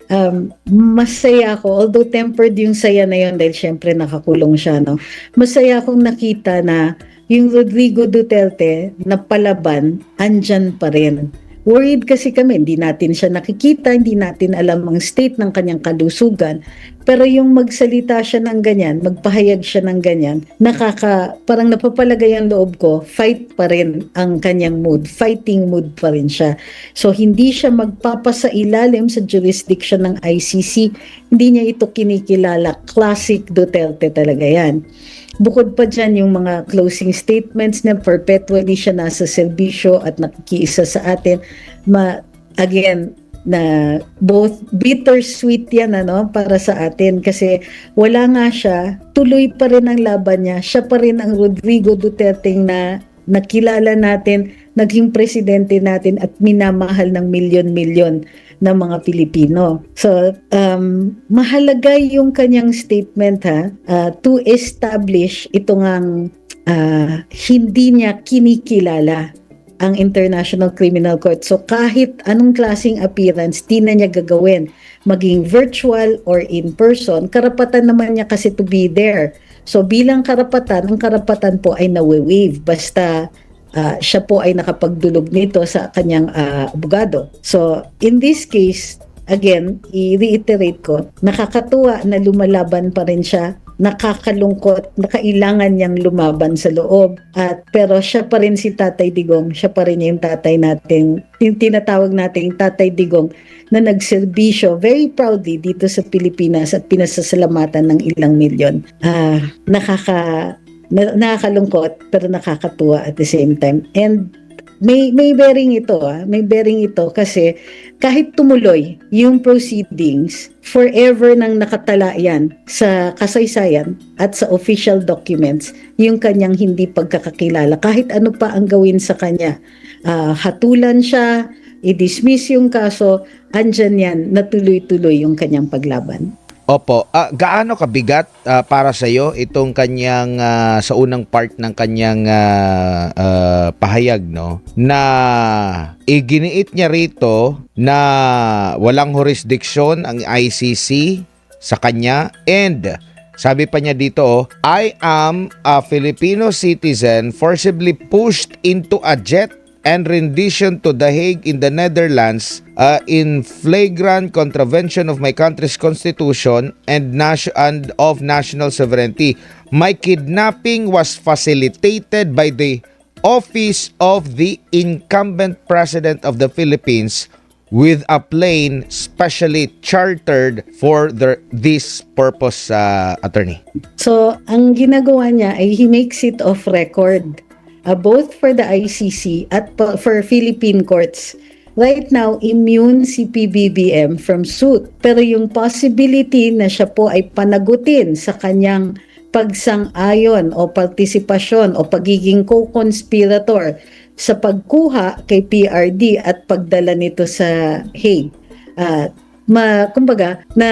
masaya ako, although tempered yung saya na yun dahil syempre nakakulong siya, no? Masaya akong nakita na yung Rodrigo Duterte na palaban, andyan pa rin. Worried kasi kami, hindi natin siya nakikita, hindi natin alam ang state ng kanyang kalusugan. Pero yung magsalita siya ng ganyan, magpahayag siya ng ganyan, parang napapalagay ang loob ko, fight pa rin ang kanyang mood, fighting mood pa rin siya. So hindi siya magpapasa ilalim sa jurisdiction ng ICC, hindi niya ito kinikilala. Classic Duterte talaga yan. Bukod pa dyan yung mga closing statements niya, perpetually siya nasa serbisyo at nakikiisa sa atin. Again, na both bittersweet yan para sa atin kasi wala nga siya, tuloy pa rin ang laban niya. Siya pa rin ang Rodrigo Duterte na nakilala natin, naging presidente natin at minamahal ng milyon-milyon ng mga Pilipino. So, mahalaga yung kanyang statement to establish ito ngang hindi niya kinikilala ang International Criminal Court. So kahit anong klaseng appearance, di na niya gagawin. Maging virtual or in person, karapatan naman niya kasi to be there. So bilang karapatan, ang karapatan po ay nawe-waive basta siya po ay nakapagdulog nito sa kanyang abogado. So in this case, again, i-reiterate ko, nakakatuwa na lumalaban pa rin siya, nakakalungkot na kailangan niyang lumaban sa loob. Pero siya pa rin si Tatay Digong, siya pa rin yung tatay natin, yung tinatawag nating Tatay Digong na nagserbisyo very proudly dito sa Pilipinas at pinasasalamatan ng ilang milyon. Nakakalungkot pero nakakatuwa at the same time. And may bearing ito, may bearing ito kasi kahit tumuloy yung proceedings, forever nang nakatala yan sa kasaysayan at sa official documents yung kanyang hindi pagkakakilala. Kahit ano pa ang gawin sa kanya, hatulan siya, i-dismiss yung kaso, andyan yan, natuloy-tuloy yung kanyang paglaban. Opo, gaano kabigat para sa iyo itong kanyang sa unang part ng kanyang pahayag na iginiit niya rito na walang jurisdiction ang ICC sa kanya and sabi pa niya dito, I am a Filipino citizen forcibly pushed into a jet and rendition to The Hague in the Netherlands in flagrant contravention of my country's constitution and of national sovereignty. My kidnapping was facilitated by the office of the incumbent president of the Philippines with a plane specially chartered for this purpose, attorney. So, ang ginagawa niya ay he makes it off record. Both for the ICC at for Philippine courts. Right now, immune si PBBM from suit. Pero yung possibility na siya po ay panagutin sa kanyang pagsang-ayon o partisipasyon o pagiging co-conspirator sa pagkuha kay PRD at pagdala nito sa Hague. Kumbaga, na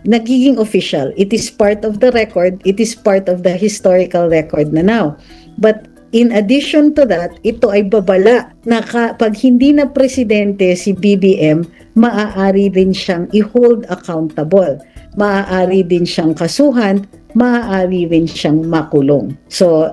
nagiging official. It is part of the record. It is part of the historical record na now. But in addition to that, ito ay babala na pag hindi na presidente si BBM, maaari din siyang i-hold accountable. Maaari din siyang kasuhan, maaari rin siyang makulong. So,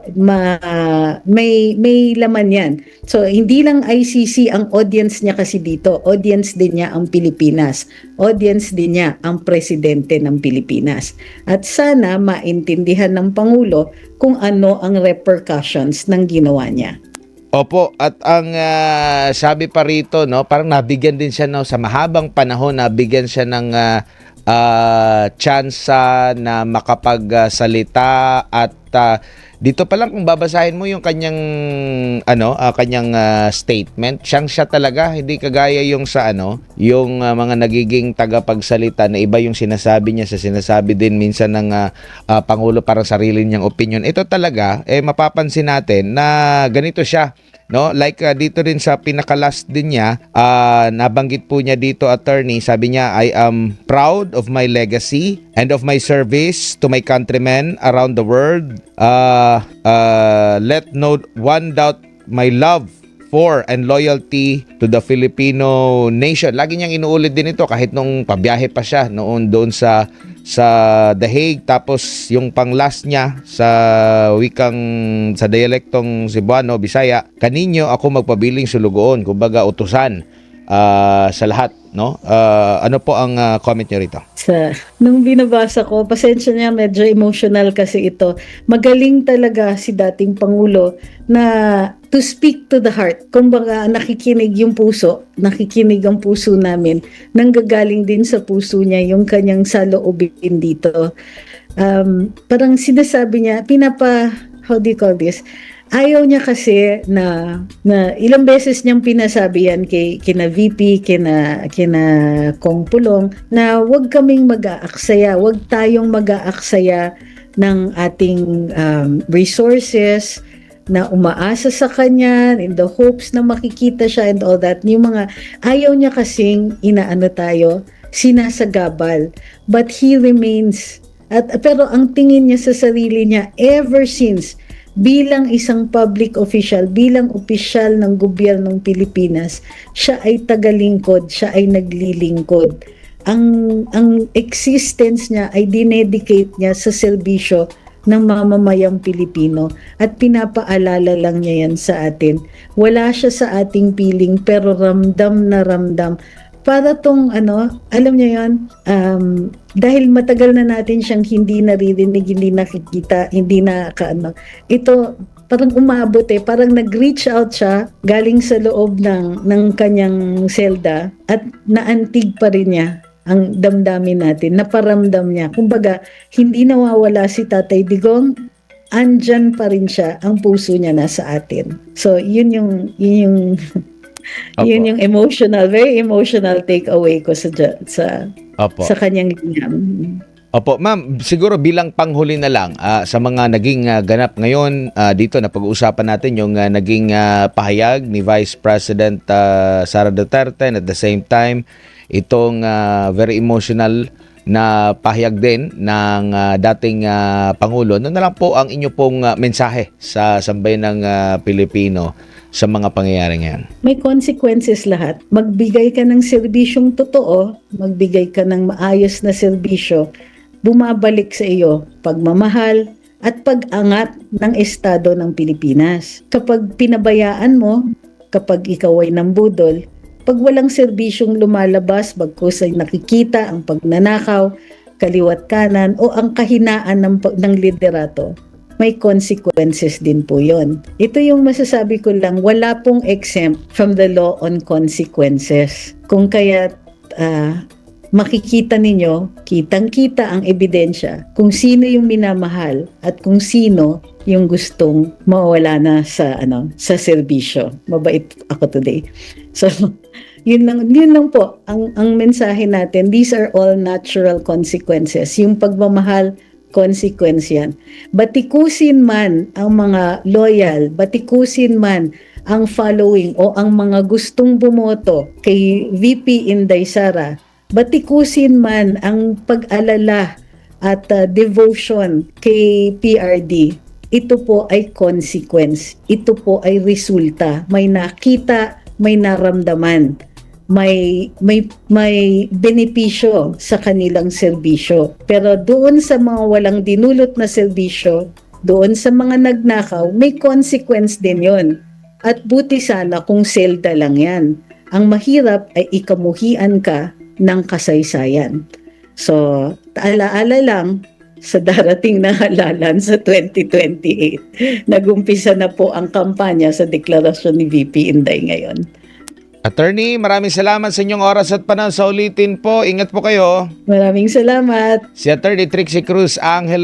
may laman yan. So, hindi lang ICC ang audience niya kasi dito. Audience din niya ang Pilipinas. Audience din niya ang presidente ng Pilipinas. At sana maintindihan ng Pangulo kung ano ang repercussions ng ginawa niya. Opo, at ang sabi pa rito, parang nabigyan din siya sa mahabang panahon, nabigyan siya ng tsansa na makapagsalita at dito pa lang kung babasahin mo yung kanyang statement, siya talaga, hindi kagaya yung sa yung mga nagiging tagapagsalita na iba yung sinasabi niya sa sinasabi din minsan ng pangulo parang sarili niyang opinion. Ito talaga mapapansin natin na ganito siya. Like dito rin sa pinakalas din niya, nabanggit po niya dito, attorney, sabi niya, I am proud of my legacy and of my service to my countrymen around the world. Let no one doubt my love for and loyalty to the Filipino nation. Lagi niyang inuulit din ito kahit nung pabiyahe pa siya noon doon sa The Hague, tapos yung pang last niya sa dialektong Cebuano, Bisaya, kaninyo ako magpabiling sulugoon, kumbaga utusan sa lahat, no? Ano po ang comment niyo rito? Nung binabasa ko, pasensya niya, medyo emotional kasi ito. Magaling talaga si dating Pangulo na to speak to the heart. Kumbaga, nakikinig yung puso, nakikinig ang puso namin, nanggagaling din sa puso niya yung kanyang saloobin dito. Parang sinasabi niya, how do you call this? Ayaw niya kasi na ilang beses niyang pinasabi yan kina VP, kina Kong Pulong, na wag kaming mag-aaksaya, wag tayong mag-aaksaya ng ating resources na umaasa sa kanya in the hopes na makikita siya and all that. Yung mga ayaw niya kasing sinasagabal. But he remains, pero ang tingin niya sa sarili niya ever since, bilang isang public official, bilang opisyal ng gobyernong Pilipinas, siya ay tagalingkod, siya ay naglilingkod. Ang existence niya ay dinedicate niya sa serbisyo ng mamamayang Pilipino at pinapaalala lang niya yan sa atin. Wala siya sa ating piling pero ramdam na ramdam. Para tong alam niyo yon, dahil matagal na natin siyang hindi naririnig, hindi nakikita, hindi ito parang umabot parang nag-reach out siya galing sa loob ng kanyang selda at naantig pa rin niya ang damdamin natin, naparamdam niya. Kumbaga, hindi nawawala si Tatay Digong, andyan pa rin siya, ang puso niya nasa atin. So, yun yung yun yung very emotional takeaway ko sa kanyang linyam. Opo, ma'am, siguro bilang panghuli na lang sa mga naging ganap ngayon dito na pag-uusapan natin yung naging pahayag ni Vice President Sara Duterte, and at the same time itong very emotional na pahayag din ng dating Pangulo. Ano na lang po ang inyo pong mensahe sa sambayan ng Pilipino sa mga pangyayari ngayon? May consequences lahat. Magbigay ka ng serbisyong totoo, magbigay ka ng maayos na serbisyo, bumabalik sa iyo pagmamahal at pag-angat ng estado ng Pilipinas. Kapag pinabayaan mo, kapag ikaw ay nambudol, pag walang serbisyong lumalabas, bagkus ay nakikita ang pagnanakaw, kaliwat kanan o ang kahinaan ng liderato, may consequences din po yon. Ito yung masasabi ko lang, wala pong exempt from the law on consequences. Kung kaya makikita ninyo, kitang-kita ang ebidensya kung sino yung minamahal at kung sino yung gustong mawala na sa serbisyo. Mabait ako today. So, yun lang po ang mensahe natin. These are all natural consequences. Yung pagmamahal, consequence yan. Batikusin man ang mga loyal, batikusin man ang following o ang mga gustong bumoto kay VP Inday Sara, batikusin man ang pag-alala at devotion kay PRD, ito po ay consequence. Ito po ay resulta. May nakita, may naramdaman. May benepisyo sa kanilang serbisyo. Pero doon sa mga walang dinulot na serbisyo, doon sa mga nagnakaw, may consequence din yon. At buti sana kung selda lang yan. Ang mahirap ay ikamuhian ka ng kasaysayan. So, alaala lang sa darating na halalan sa 2028. Nag-umpisa na po ang kampanya sa deklarasyon ni VP Inday ngayon. Attorney, maraming salamat sa inyong oras at panahon. Sa ulitin po, ingat po kayo. Maraming salamat. Si Attorney Trixie Cruz Angeles.